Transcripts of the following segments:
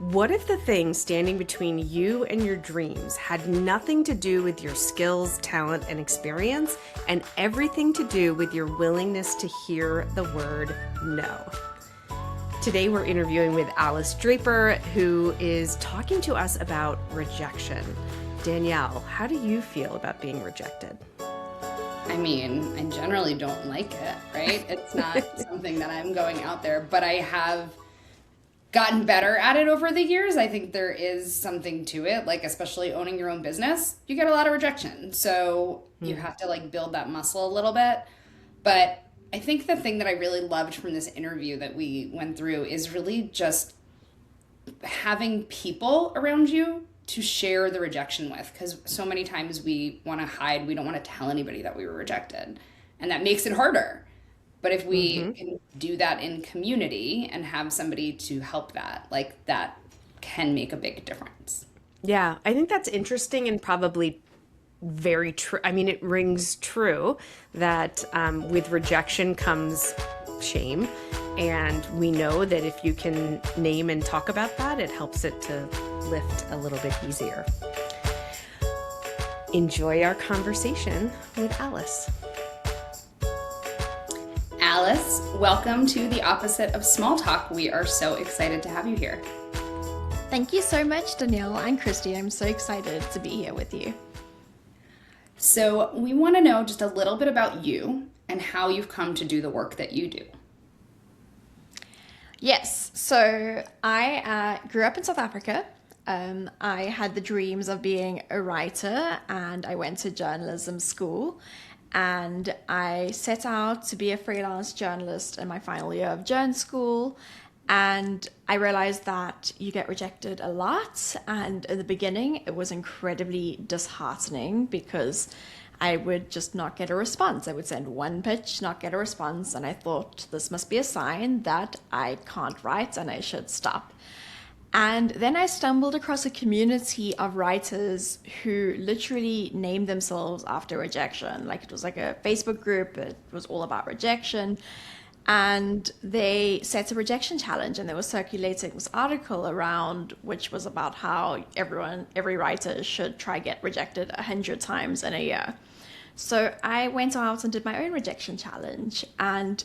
What if the thing standing between you and your dreams had nothing to do with your skills, talent, and experience, and everything to do with your willingness to hear the word no? Today we're interviewing with Alice Draper, who is talking to us about rejection. Danielle, how do you feel about being rejected? I mean, I generally don't like it, right? It's not something that I'm going out there, but I have gotten better at it over the years. I think there is something to it, like especially owning your own business, you get a lot of rejection. So you have to like build that muscle a little bit. But I think the thing that I really loved from this interview that we went through is really just having people around you to share the rejection with, because so many times we want to hide. We don't want to tell anybody that we were rejected, and that makes it harder. But if we can do that in community and have somebody to help that, like that can make a big difference. Yeah, I think that's interesting and probably very true. I mean, it rings true that with rejection comes shame. And we know that if you can name and talk about that, it helps it to lift a little bit easier. Enjoy our conversation with Alice. Alice, welcome to The Opposite of Small Talk. We are so excited to have you here. Thank you so much, Danielle and Christy. I'm so excited to be here with you. So we want to know just a little bit about you and how you've come to do the work that you do. Yes, so I grew up in South Africa. I had the dreams of being a writer, and I went to journalism school. And I set out to be a freelance journalist in my final year of journalism school. And I realized that you get rejected a lot. And in the beginning, it was incredibly disheartening because I would just not get a response. I would send one pitch, not get a response. And I thought this must be a sign that I can't write and I should stop. And then I stumbled across a community of writers who literally named themselves after rejection. Like it was like a Facebook group. It was all about rejection. And they set a rejection challenge, and they were circulating this article around, which was about how every writer should try get rejected 100 times in a year. So I went out and did my own rejection challenge, and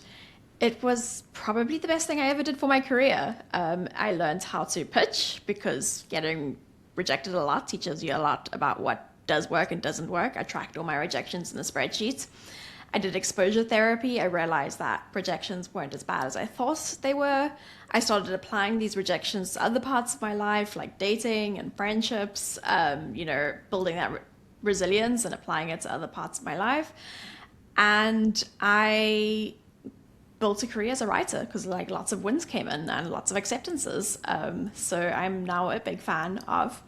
it was probably the best thing I ever did for my career. I learned how to pitch, because getting rejected a lot teaches you a lot about what does work and doesn't work. I tracked all my rejections in a spreadsheet. I did exposure therapy. I realized that rejections weren't as bad as I thought they were. I started applying these rejections to other parts of my life, like dating and friendships, building that resilience and applying it to other parts of my life. And I built a career as a writer because like lots of wins came in and lots of acceptances. So I'm now a big fan of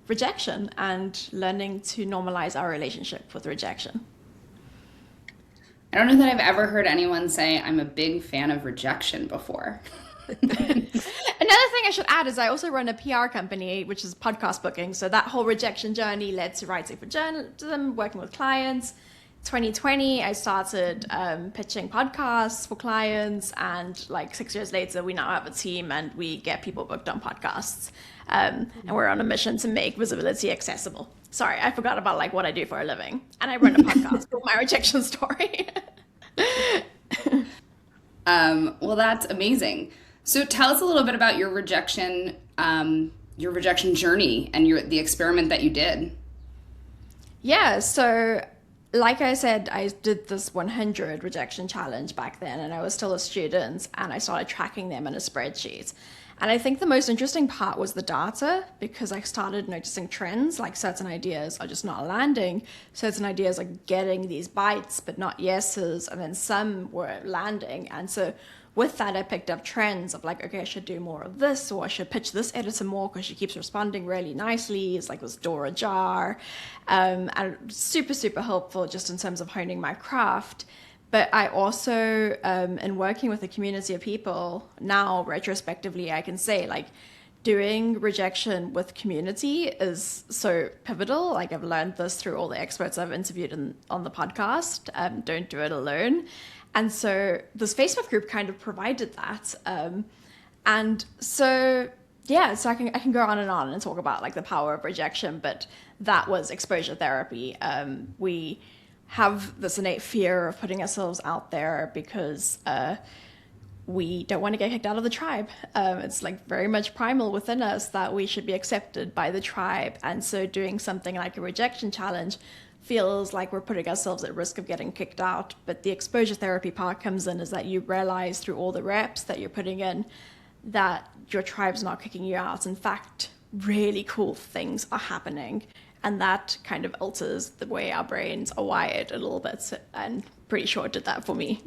rejection and learning to normalize our relationship with rejection. I don't know that I've ever heard anyone say I'm a big fan of rejection before. Another thing I should add is I also run a PR company, which is podcast booking. So that whole rejection journey led to writing for journalism, working with clients. 2020, I started pitching podcasts for clients, and like 6 years later, we now have a team and we get people booked on podcasts. And we're on a mission to make visibility accessible. Sorry, I forgot about like what I do for a living. And I run a podcast called My Rejection Story. Well, that's amazing. So tell us a little bit about your rejection journey and the experiment that you did. Yeah, so like I said, I did this 100 rejection challenge back then, and I was still a student, and I started tracking them in a spreadsheet. And I think the most interesting part was the data, because I started noticing trends, like certain ideas are just not landing, certain ideas are getting these bites but not yeses, and then some were landing. And so with that, I picked up trends of like, okay, I should do more of this, or I should pitch this editor more because she keeps responding really nicely. It's like this door ajar. And super, super helpful just in terms of honing my craft. But I also, in working with a community of people, now retrospectively, I can say like doing rejection with community is so pivotal. Like I've learned this through all the experts I've interviewed on the podcast. Don't do it alone. And so this Facebook group kind of provided that. And so Yeah, so I can go on and talk about like the power of rejection, but that was exposure therapy. We have this innate fear of putting ourselves out there because we don't want to get kicked out of the tribe. It's like very much primal within us that we should be accepted by the tribe, and so doing something like a rejection challenge feels like we're putting ourselves at risk of getting kicked out. But the exposure therapy part comes in is that you realize through all the reps that you're putting in that your tribe's not kicking you out. In fact, really cool things are happening. And that kind of alters the way our brains are wired a little bit. And pretty sure it did that for me.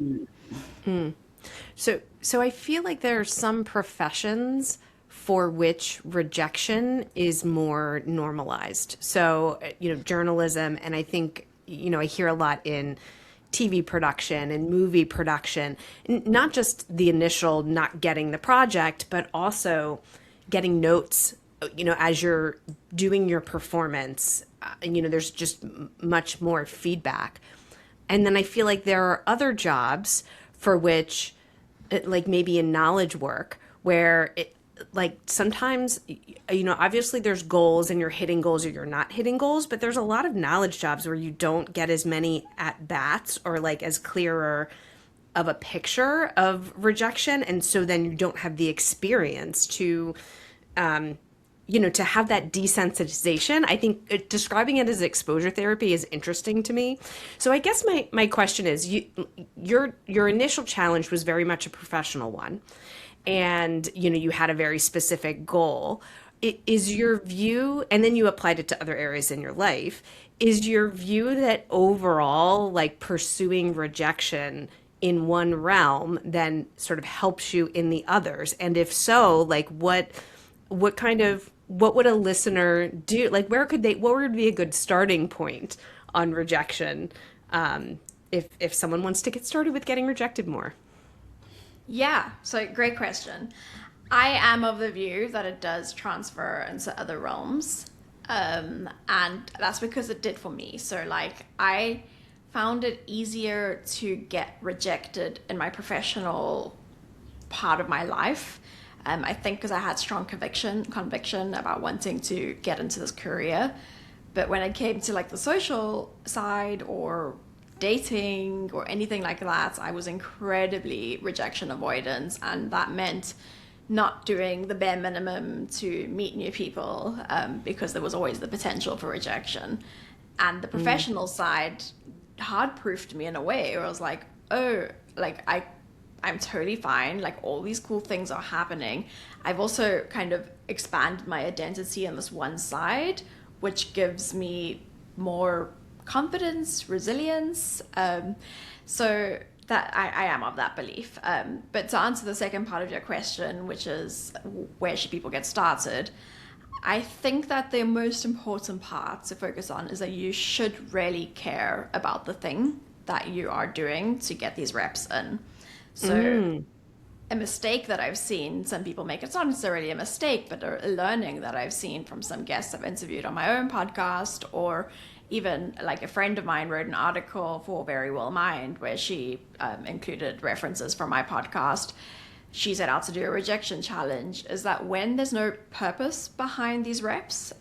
So I feel like there are some professions for which rejection is more normalized. So, journalism, and I think, I hear a lot in TV production and movie production, not just the initial not getting the project, but also getting notes, as you're doing your performance, there's just much more feedback. And then I feel like there are other jobs for which, like maybe in knowledge work, where like sometimes, obviously there's goals and you're hitting goals or you're not hitting goals, but there's a lot of knowledge jobs where you don't get as many at bats or like as clearer of a picture of rejection. And so then you don't have the experience to, to have that desensitization. I think describing it as exposure therapy is interesting to me. So I guess my question is, your initial challenge was very much a professional one. And, you had a very specific goal. Is your view, and then you applied it to other areas in your life, is your view that overall, like pursuing rejection in one realm then sort of helps you in the others? And if so, like what would a listener do? Like what would be a good starting point on rejection if someone wants to get started with getting rejected more? Yeah, so great question. I am of the view that it does transfer into other realms. And that's because it did for me. So like I found it easier to get rejected in my professional part of my life. I think because I had strong conviction about wanting to get into this career. But when it came to like the social side or dating or anything like that, I was incredibly rejection avoidant, and that meant not doing the bare minimum to meet new people because there was always the potential for rejection. And the professional side hard proofed me in a way where I was like, oh, like I'm totally fine. Like all these cool things are happening. I've also kind of expanded my identity on this one side, which gives me more confidence, resilience. So that I am of that belief. But to answer the second part of your question, which is where should people get started? I think that the most important part to focus on is that you should really care about the thing that you are doing to get these reps in. So a mistake that I've seen some people make, it's not necessarily a mistake, but a learning that I've seen from some guests I've interviewed on my own podcast, or even like a friend of mine wrote an article for Very Well Mind where she included references from my podcast. She set out to do a rejection challenge, is that when there's no purpose behind these reps,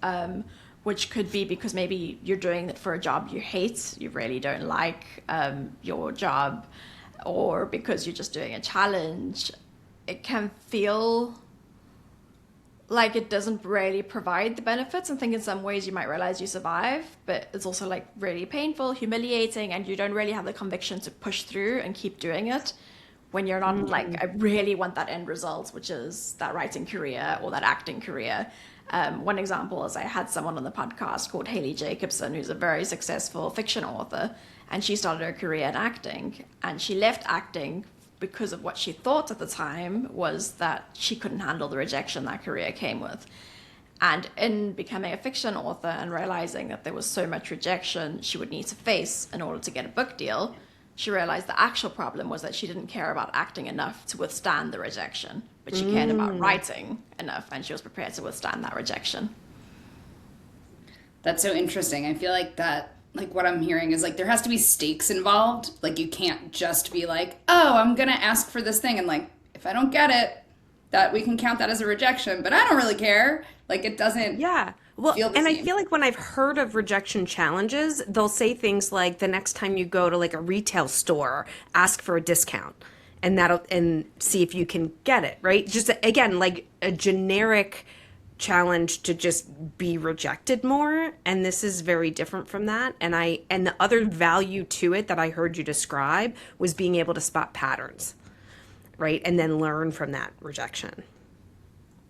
which could be because maybe you're doing it for a job you hate, you really don't like your job, or because you're just doing a challenge, it can feel like it doesn't really provide the benefits. I think in some ways you might realize you survive, but it's also like really painful, humiliating, and you don't really have the conviction to push through and keep doing it when you're not like, I really want that end result, which is that writing career or that acting career. One example is I had someone on the podcast called Haley Jacobson, who's a very successful fiction author, and she started her career in acting, and she left acting because of what she thought at the time was that she couldn't handle the rejection that career came with. And in becoming a fiction author and realizing that there was so much rejection she would need to face in order to get a book deal, she realized the actual problem was that she didn't care about acting enough to withstand the rejection, but she cared about writing enough, and she was prepared to withstand that rejection. That's so interesting. I feel like that, like what I'm hearing is like there has to be stakes involved. Like you can't just be like, oh, I'm going to ask for this thing. And like, if I don't get it, that we can count that as a rejection, but I don't really care. Like it doesn't Yeah. Well, feel the and I same. feel like when I've heard of rejection challenges, they'll say things like the next time you go to like a retail store, ask for a discount and see if you can get it, right? Just again, like a generic challenge to just be rejected more, and this is very different from that. And the other value to it that I heard you describe was being able to spot patterns, right? And then learn from that rejection.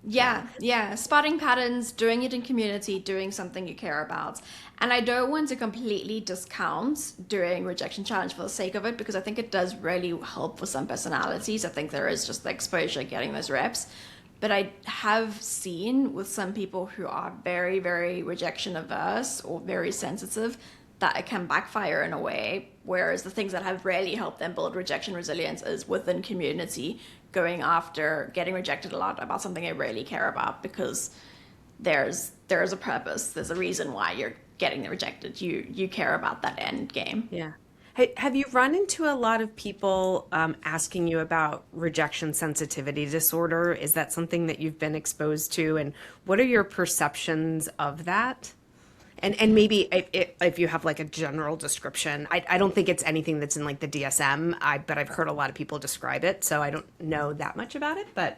Yeah. Spotting patterns, doing it in community, doing something you care about. And I don't want to completely discount doing rejection challenge for the sake of it, because I think it does really help for some personalities. I think there is just the exposure, getting those reps. But I have seen with some people who are very, very rejection averse or very sensitive, that it can backfire in a way. Whereas the things that have really helped them build rejection resilience is within community, going after getting rejected a lot about something I really care about, because there's a purpose, there's a reason why you're getting rejected. You care about that end game. Yeah. Hey, have you run into a lot of people asking you about rejection sensitivity disorder? Is that something that you've been exposed to? And what are your perceptions of that? And maybe if you have like a general description, I don't think it's anything that's in like the DSM, but I've heard a lot of people describe it, so I don't know that much about it, but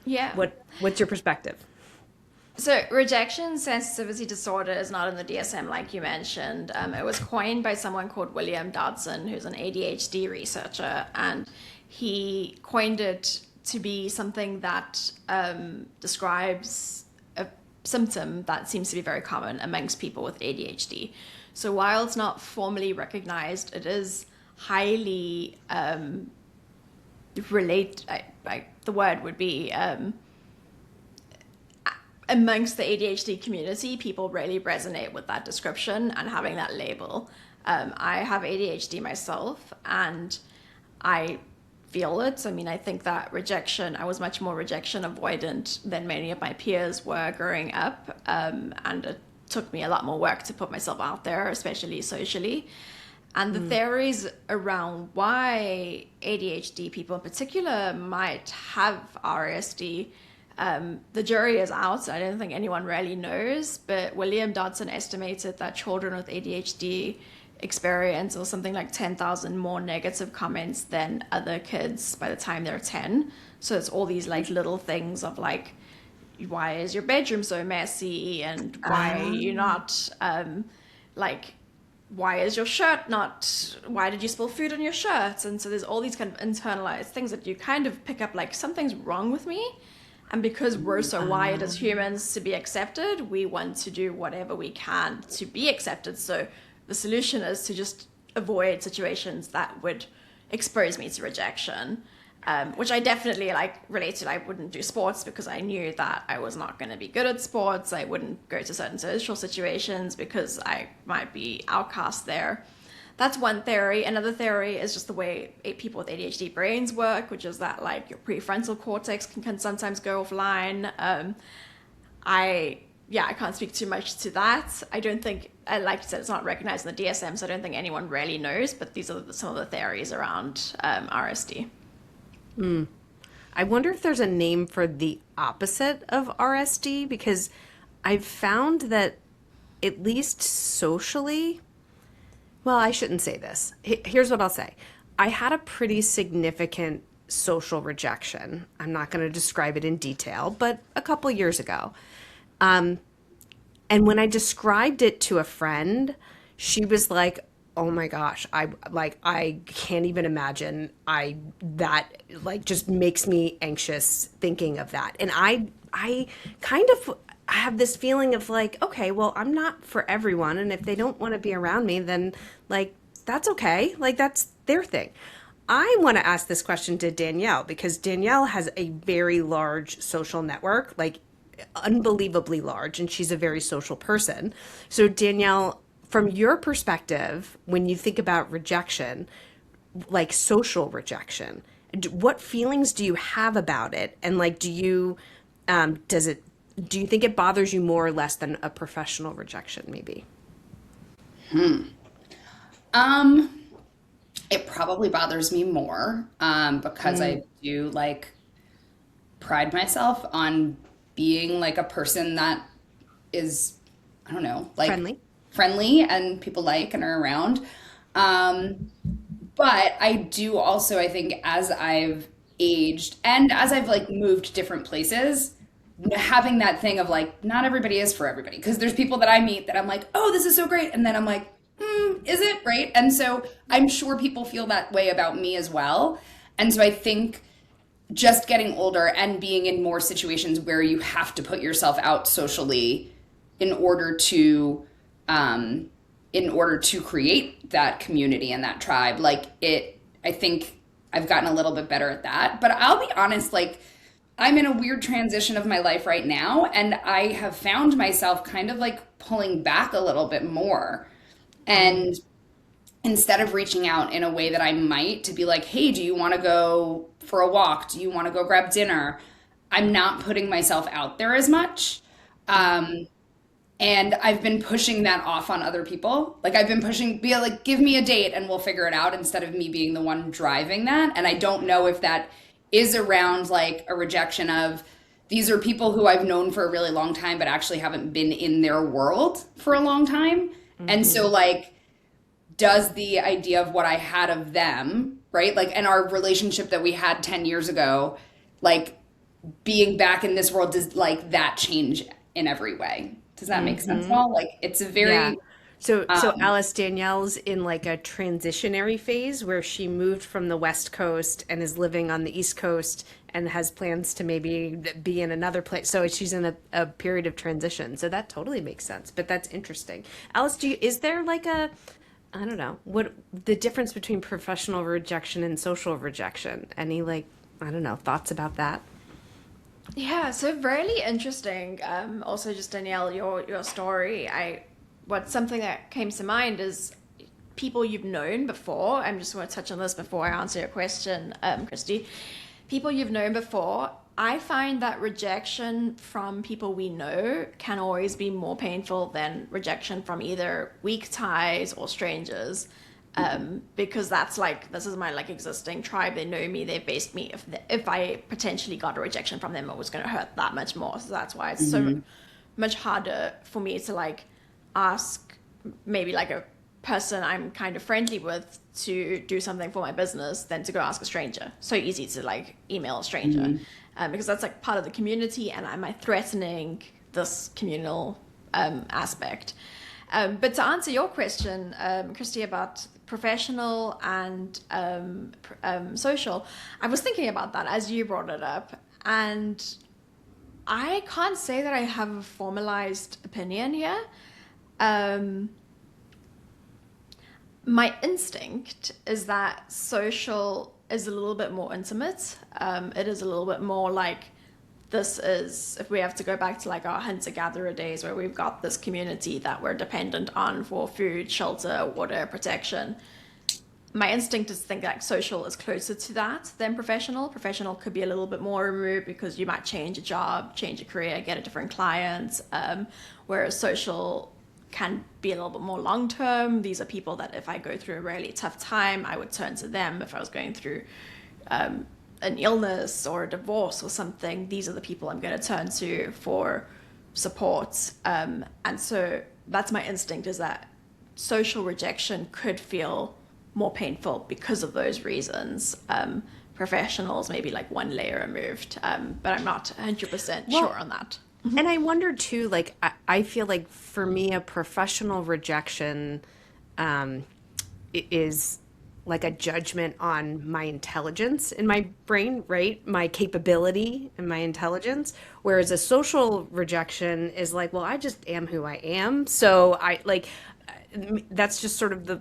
Yeah. what's your perspective? So rejection sensitivity disorder is not in the DSM like you mentioned. It was coined by someone called William Dodson, who's an ADHD researcher, and he coined it to be something that describes a symptom that seems to be very common amongst people with ADHD. So while it's not formally recognized, it is highly the word would be amongst the ADHD community, people really resonate with that description and having that label. I have ADHD myself, and I feel it. I mean, I think that I was much more rejection avoidant than many of my peers were growing up, and it took me a lot more work to put myself out there, especially socially. And the theories around why ADHD people in particular might have RSD, the jury is out. I don't think anyone really knows, but William Dodson estimated that children with ADHD experience or something like 10,000 more negative comments than other kids by the time they're 10. So it's all these like little things of like, why is your bedroom so messy, and why are you not like, why is your shirt not, why did you spill food on your shirt? And so there's all these kind of internalized things that you kind of pick up like, something's wrong with me. And because we're so wired as humans to be accepted, we want to do whatever we can to be accepted. So the solution is to just avoid situations that would expose me to rejection, which I definitely like relate to. I wouldn't do sports because I knew that I was not going to be good at sports. I wouldn't go to certain social situations because I might be outcast there. That's one theory. Another theory is just the way people with ADHD brains work, which is that like your prefrontal cortex can sometimes go offline. I can't speak too much to that. I don't think, like you said, it's not recognized in the DSM, so I don't think anyone really knows, but these are some of the theories around RSD. I wonder if there's a name for the opposite of RSD, because I've found that at least socially, well, I shouldn't say this. Here's what I'll say. I had a pretty significant social rejection. I'm not going to describe it in detail, but a couple years ago. And when I described it to a friend, she was like, "Oh my gosh, I can't even imagine. That like just makes me anxious thinking of that." And I kind of have this feeling of like, okay, well, I'm not for everyone, and if they don't want to be around me, then like that's okay. Like that's their thing. I want to ask this question to Danielle, because Danielle has a very large social network, like unbelievably large, and she's a very social person. So Danielle, from your perspective, when you think about rejection, like social rejection, what feelings do you have about it? And like, do you think it bothers you more or less than a professional rejection, maybe? It probably bothers me more because I do like pride myself on being like a person that is, I don't know, like friendly and people like and are around. But I do also, I think, as I've aged and as I've like moved different places, having that thing of like, not everybody is for everybody. Because there's people that I meet that I'm like, oh, this is so great. And then I'm like, is it? Right. And so I'm sure people feel that way about me as well. And so I think just getting older and being in more situations where you have to put yourself out socially in order to create that community and that tribe, I think I've gotten a little bit better at that. But I'll be honest, like, I'm in a weird transition of my life right now, and I have found myself kind of like pulling back a little bit more. And instead of reaching out in a way that I might to be like, hey, do you want to go for a walk? Do you want to go grab dinner? I'm not putting myself out there as much. And I've been pushing that off on other people. Like I've been be like, give me a date and we'll figure it out, instead of me being the one driving that. And I don't know if that is around like a rejection of, these are people who I've known for a really long time, but actually haven't been in their world for a long time. And so like, does the idea of what I had of them, right? Like, and our relationship that we had 10 years ago, like being back in this world, does like that change in every way? Does that make sense at all? Like, it's a very... Yeah. So Alice, Danielle's in like a transitionary phase where she moved from the West Coast and is living on the East Coast and has plans to maybe be in another place. So she's in a period of transition. So that totally makes sense. But that's interesting. Alice, is there like I don't know, what the difference between professional rejection and social rejection? Any like, I don't know, thoughts about that? Yeah, so really interesting. Also, just Danielle, your story. Something that came to mind is people you've known before. I'm just going to touch on this before I answer your question, Christy. People you've known before. I find that rejection from people we know can always be more painful than rejection from either weak ties or strangers. Because that's like, this is my like existing tribe. They know me. They based me. If I potentially got a rejection from them, it was going to hurt that much more. So that's why it's so much harder for me to like ask maybe like a person I'm kind of friendly with to do something for my business than to go ask a stranger. So easy to like email a stranger because that's like part of the community, and am I threatening this communal aspect? But to answer your question, Christy, about professional and social, I was thinking about that as you brought it up, and I can't say that I have a formalized opinion here. My instinct is that social is a little bit more intimate. It is a little bit more like, this is, if we have to go back to like our hunter-gatherer days where we've got this community that we're dependent on for food, shelter, water, protection. My instinct is to think like social is closer to that than professional. Professional could be a little bit more removed because you might change a job, change a career, get a different client, whereas social can be a little bit more long-term. These are people that if I go through a really tough time, I would turn to them. If I was going through an illness or a divorce or something, these are the people I'm going to turn to for support. And so that's my instinct, is that social rejection could feel more painful because of those reasons. Professionals maybe like one layer removed, but I'm not 100% sure on that. And I wonder too, like, I feel like for me, a professional rejection is like a judgment on my intelligence in my brain, right? My capability and my intelligence. Whereas a social rejection is like, well, I just am who I am. So I like, that's just sort of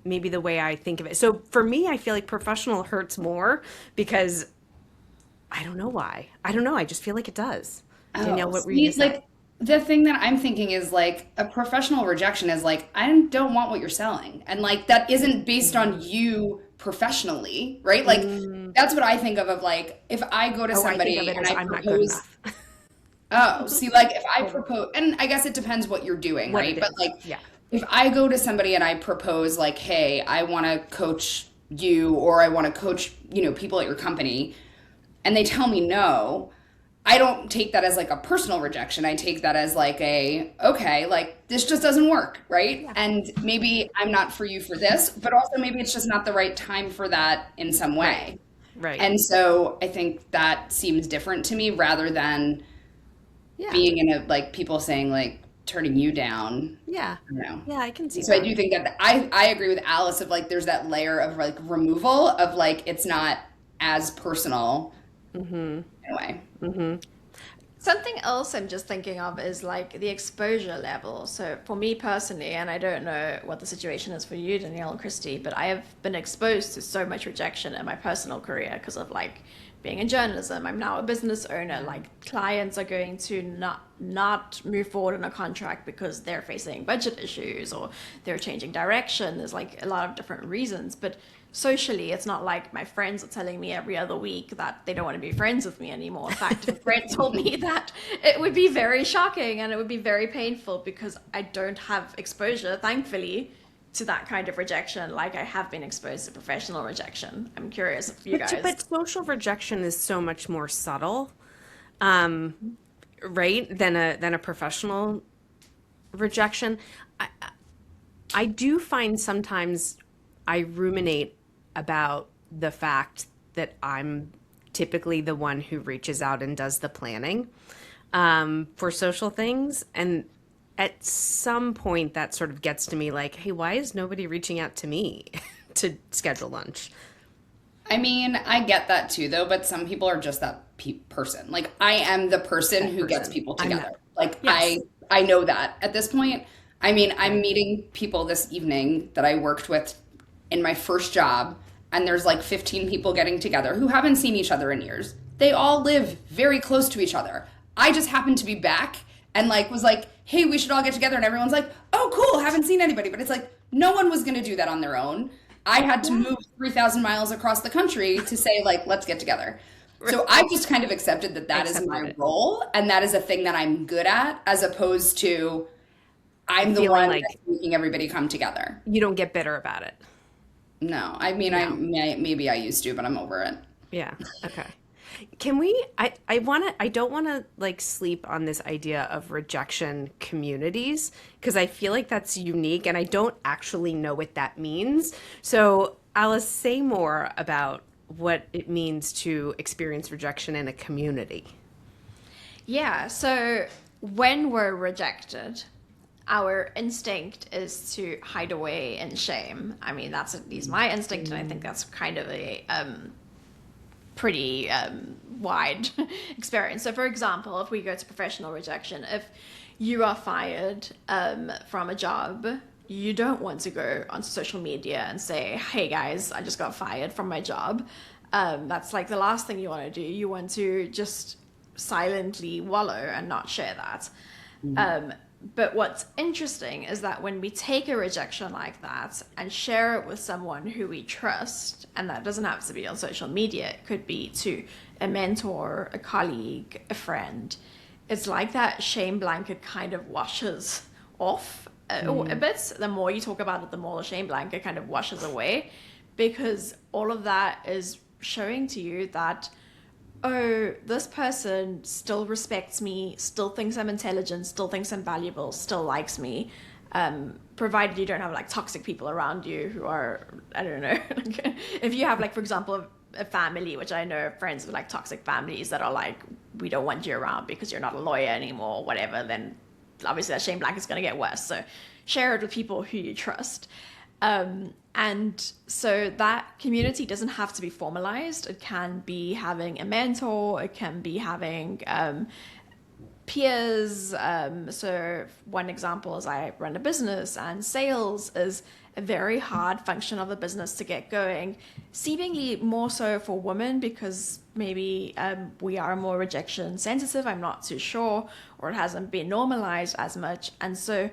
maybe the way I think of it. So for me, I feel like professional hurts more because I don't know why. I don't know. I just feel like it does. Danielle, what were you saying? Like, the thing that I'm thinking is like a professional rejection is like, I don't want what you're selling. And like, that isn't based on you professionally, right? Like, that's what I think of like, if I go to somebody and I propose, see, like if I propose, and I guess it depends what you're doing, right? But like, if I go to somebody and I propose like, hey, I want to coach you, or I want to coach, people at your company, and they tell me no, I don't take that as like a personal rejection. I take that as like okay, like this just doesn't work, right? Yeah. And maybe I'm not for you for this, but also maybe it's just not the right time for that in some way. Right. And so I think that seems different to me rather than being in a, like, people saying like turning you down. Yeah. Yeah, I can see so that. I do think that I agree with Alice of like, there's that layer of like removal of like, it's not as personal in a way. Something else I'm just thinking of is like the exposure level. So for me personally, and I don't know what the situation is for you, Danielle and Christy, but I have been exposed to so much rejection in my personal career because of like being in journalism. I'm now a business owner. Like clients are going to not move forward in a contract because they're facing budget issues or they're changing direction. There's like a lot of different reasons, but socially, it's not like my friends are telling me every other week that they don't want to be friends with me anymore. In fact, if a friend told me that, it would be very shocking and it would be very painful because I don't have exposure, thankfully, to that kind of rejection like I have been exposed to professional rejection. I'm curious if you guys... But social rejection is so much more subtle, right, than a professional rejection. I do find sometimes I ruminate about the fact that I'm typically the one who reaches out and does the planning for social things. And at some point that sort of gets to me like, hey, why is nobody reaching out to me to schedule lunch? I mean, I get that too, though, but some people are just that person. Like, I am the person who gets people together. Like, yes. I know that at this point. I mean, I'm meeting people this evening that I worked with in my first job, and there's like 15 people getting together who haven't seen each other in years. They all live very close to each other. I just happened to be back and like was like, hey, we should all get together. And everyone's like, oh, cool, haven't seen anybody. But it's like, no one was going to do that on their own. I had to move 3,000 miles across the country to say, like, let's get together. So I just kind of accepted that is my role, and that is a thing that I'm good at, as opposed to I'm the one like that's making everybody come together. You don't get bitter about it. No, I mean, no. Maybe I used to, but I'm over it. Yeah. Okay. Can we, I don't want to like sleep on this idea of rejection communities, because I feel like that's unique and I don't actually know what that means. So Alice, say more about what it means to experience rejection in a community. Yeah. So when we're rejected, our instinct is to hide away in shame. I mean, that's at least my instinct, and I think that's kind of a pretty wide experience. So for example, if we go to professional rejection, if you are fired from a job, you don't want to go onto social media and say, hey guys, I just got fired from my job. That's like the last thing you want to do. You want to just silently wallow and not share that. But what's interesting is that when we take a rejection like that and share it with someone who we trust, and that doesn't have to be on social media, it could be to a mentor, a colleague, a friend, it's like that shame blanket kind of washes off a bit. The more you talk about it, the more the shame blanket kind of washes away, because all of that is showing to you that, oh, this person still respects me, still thinks I'm intelligent, still thinks I'm valuable, still likes me, provided you don't have like toxic people around you who are, I don't know, if you have like, for example, a family, which I know friends with like toxic families that are like, we don't want you around because you're not a lawyer anymore, or whatever, then obviously that shame blanket is going to get worse. So share it with people who you trust. And so that community doesn't have to be formalized. It can be having a mentor. It can be having peers. So one example is I run a business, and sales is a very hard function of a business to get going, seemingly more so for women because maybe we are more rejection sensitive. I'm not too sure, or it hasn't been normalized as much. And so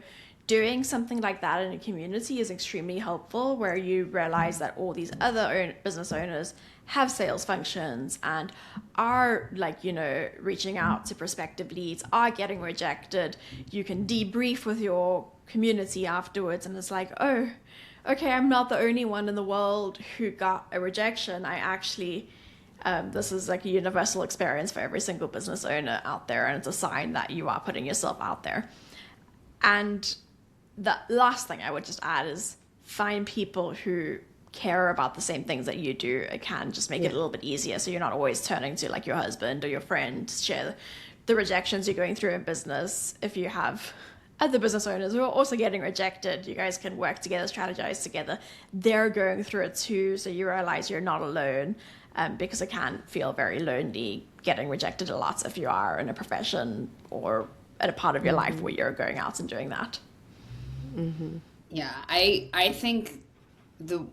doing something like that in a community is extremely helpful, where you realize that all these other business owners have sales functions and are like, you know, reaching out to prospective leads, are getting rejected. You can debrief with your community afterwards, and it's like, oh, okay, I'm not the only one in the world who got a rejection. I actually This is like a universal experience for every single business owner out there, and it's a sign that you are putting yourself out there. And the last thing I would just add is find people who care about the same things that you do. It can just make it a little bit easier, so you're not always turning to like your husband or your friend to share the rejections you're going through in business. If you have other business owners who are also getting rejected, you guys can work together, strategize together. They're going through it too, so you realize you're not alone, because it can feel very lonely getting rejected a lot if you are in a profession or at a part of your life where you're going out and doing that. Yeah, I think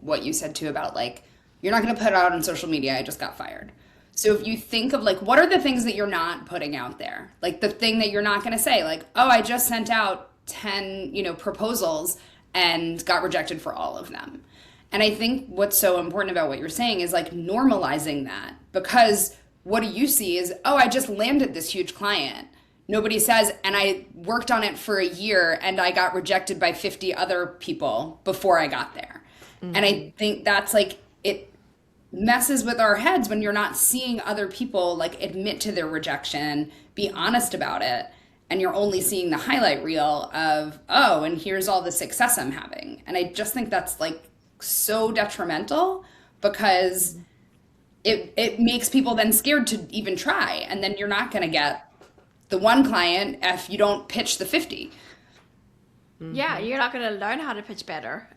what you said too about like, you're not going to put it out on social media, I just got fired. So if you think of like, what are the things that you're not putting out there? Like the thing that you're not going to say, like, oh, I just sent out 10, proposals and got rejected for all of them. And I think what's so important about what you're saying is like normalizing that, because what do you see is, oh, I just landed this huge client. Nobody says, and I worked on it for a year and I got rejected by 50 other people before I got there. And I think that's like, it messes with our heads when you're not seeing other people like admit to their rejection, be honest about it, and you're only seeing the highlight reel of, oh, and here's all the success I'm having. And I just think that's like so detrimental, because it makes people then scared to even try, and then you're not going to get the one client if you don't pitch the 50. Yeah, you're not going to learn how to pitch better,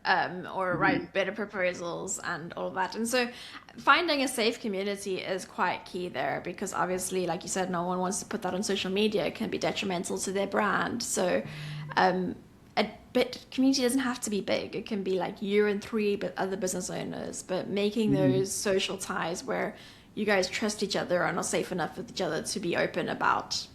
or write better proposals and all of that. And so finding a safe community is quite key there, because obviously, like you said, no one wants to put that on social media. It can be detrimental to their brand. So community doesn't have to be big. It can be like you and 3 other business owners, but making those social ties where you guys trust each other and are safe enough with each other to be open about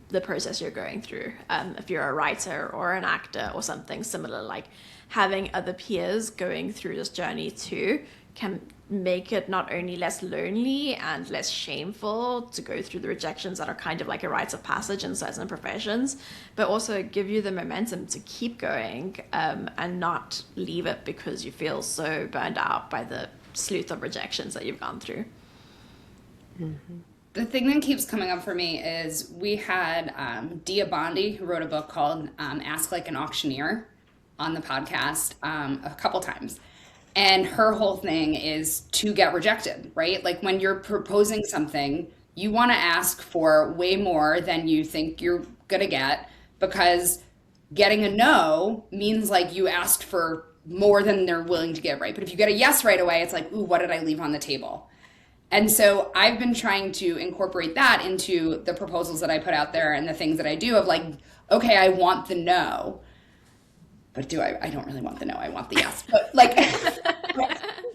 the process you're going through. If you're a writer or an actor or something similar, like having other peers going through this journey too can make it not only less lonely and less shameful to go through the rejections that are kind of like a rite of passage in certain professions, but also give you the momentum to keep going, and not leave it because you feel so burned out by the sleuth of rejections that you've gone through. The thing that keeps coming up for me is we had Dia Bondi, who wrote a book called Ask Like an Auctioneer, on the podcast a couple times. And her whole thing is to get rejected, right? Like when you're proposing something, you want to ask for way more than you think you're going to get, because getting a no means like you asked for more than they're willing to give, right? But if you get a yes right away, it's like, ooh, what did I leave on the table? And so I've been trying to incorporate that into the proposals that I put out there and the things that I do, of like, okay, I want the no, but I don't really want the no, I want the yes. But like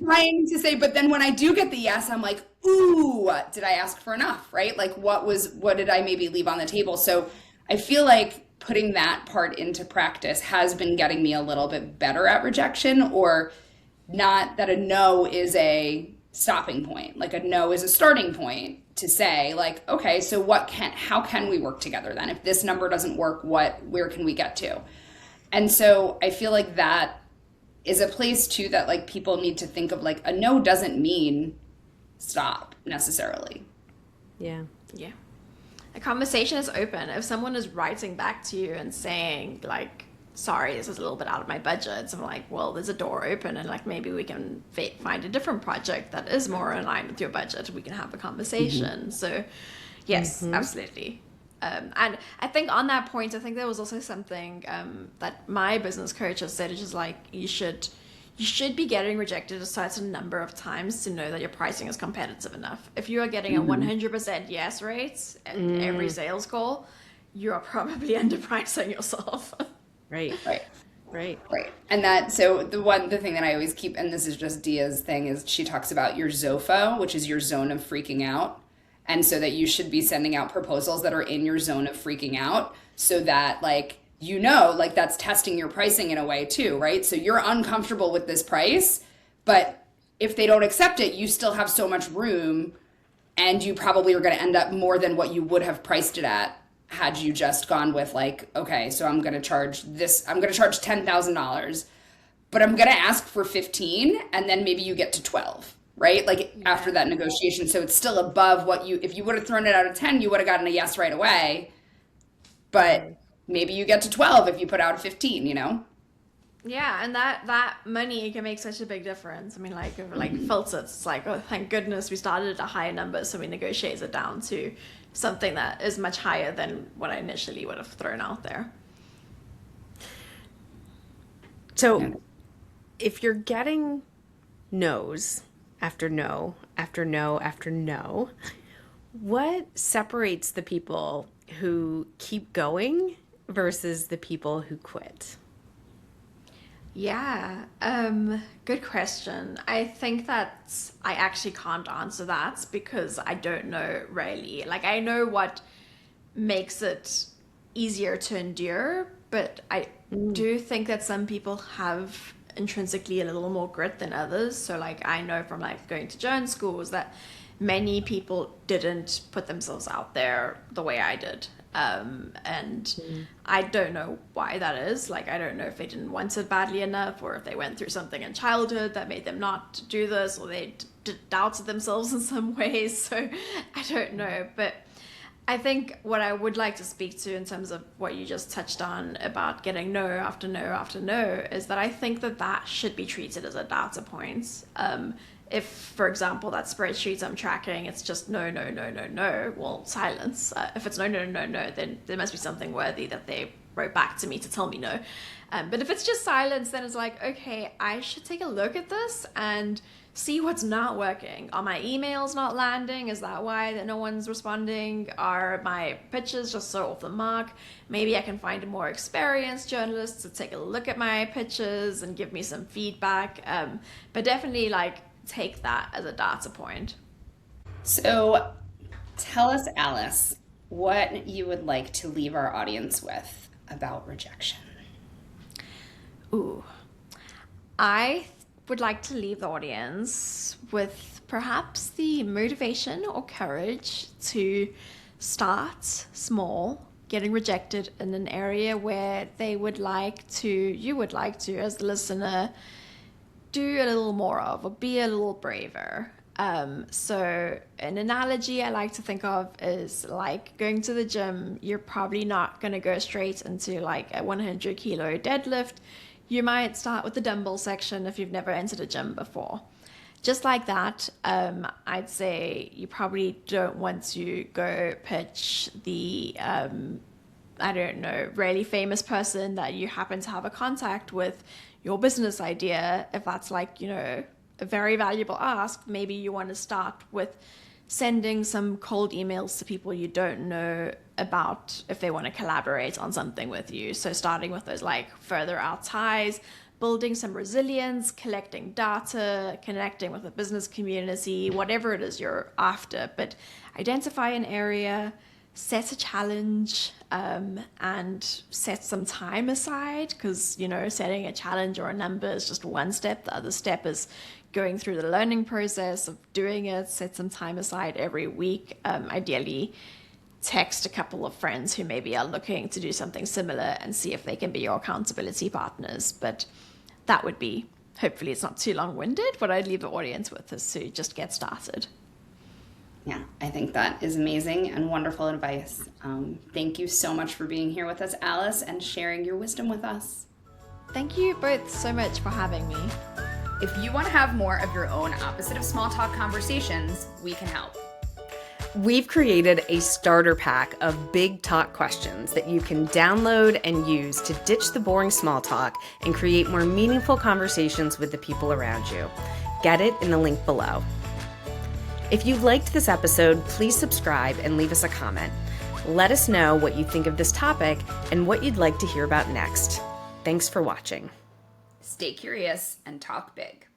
trying to say, but then when I do get the yes, I'm like, ooh, did I ask for enough, right? Like what did I maybe leave on the table? So I feel like putting that part into practice has been getting me a little bit better at rejection, or not that a no is a stopping point. Like a no is a starting point to say like, okay, so how can we work together then? If this number doesn't work, where can we get to? And so I feel like that is a place too that like people need to think of, like a no doesn't mean stop necessarily. Yeah. Yeah. A conversation is open. If someone is writing back to you and saying like, sorry, this is a little bit out of my budget, so I'm like, well, there's a door open, and like maybe we can find a different project that is more in line with your budget. We can have a conversation. So yes, absolutely. And I think on that point, I think there was also something that my business coach has said, which is like, you should be getting rejected a certain number of times to know that your pricing is competitive enough. If you are getting a 100% yes rate at every sales call, you are probably underpricing yourself. Right. And the thing that I always keep, and this is just Dia's thing, is she talks about your ZOFO, which is your zone of freaking out. And so that you should be sending out proposals that are in your zone of freaking out, so that like, like that's testing your pricing in a way too, right? So you're uncomfortable with this price, but if they don't accept it, you still have so much room, and you probably are going to end up more than what you would have priced it at had you just gone with like, okay, so I'm going to charge $10,000, but I'm going to ask for 15, and then maybe you get to 12, right? Like after that negotiation. So it's still above what if you would have thrown it out of 10, you would have gotten a yes right away. But maybe you get to 12 if you put out a 15, you know? Yeah, and that money can make such a big difference. I mean, like filters, it's like, oh, thank goodness we started at a higher number, so we negotiate it down to something that is much higher than what I initially would have thrown out there. So if you're getting no's after no, after no, after no, what separates the people who keep going versus the people who quit? Yeah, good question. I think that I actually can't answer that because I don't know really. Like, I know what makes it easier to endure, but I do think that some people have intrinsically a little more grit than others. So like, I know from like going to journal schools that many people didn't put themselves out there the way I did. And I don't know why that is. Like, I don't know if they didn't want it badly enough, or if they went through something in childhood that made them not do this, or they doubted themselves in some ways. So I don't know. But I think what I would like to speak to in terms of what you just touched on about getting no after no after no is that I think that that should be treated as a data point. If, for example, that spreadsheet I'm tracking, it's just no, no, no, no, no, well, silence. If it's no, no, no, no, then there must be something worthy that they wrote back to me to tell me no. But if it's just silence, then it's like, okay, I should take a look at this and see what's not working. Are my emails not landing? Is that why that no one's responding? Are my pitches just so off the mark? Maybe I can find a more experienced journalist to take a look at my pitches and give me some feedback. But definitely like take that as a data point. So tell us, Alice, what you would like to leave our audience with about rejection. Ooh, I would like to leave the audience with perhaps the motivation or courage to start small, getting rejected in an area where you would like to, as the listener, do a little more of, or be a little braver. So an analogy I like to think of is like going to the gym. You're probably not going to go straight into like a 100 kilo deadlift. You might start with the dumbbell section if you've never entered a gym before. Just like that, I'd say you probably don't want to go pitch the, I don't know, really famous person that you happen to have a contact with your business idea. If that's like, you know, a very valuable ask, maybe you want to start with sending some cold emails to people you don't know about if they want to collaborate on something with you. So starting with those like further out ties, building some resilience, collecting data, connecting with the business community, whatever it is you're after. But identify an area, set a challenge, and set some time aside, because, you know, setting a challenge or a number is just one step. The other step is going through the learning process of doing it. Set some time aside every week. Ideally, text a couple of friends who maybe are looking to do something similar and see if they can be your accountability partners. But that would be, hopefully it's not too long-winded, what I'd leave the audience with is to just get started. Yeah, I think that is amazing and wonderful advice. Thank you so much for being here with us, Alice, and sharing your wisdom with us. Thank you both so much for having me. If you want to have more of your own opposite of small talk conversations, we can help. We've created a starter pack of big talk questions that you can download and use to ditch the boring small talk and create more meaningful conversations with the people around you. Get it in the link below. If you liked this episode, please subscribe and leave us a comment. Let us know what you think of this topic and what you'd like to hear about next. Thanks for watching. Stay curious and talk big.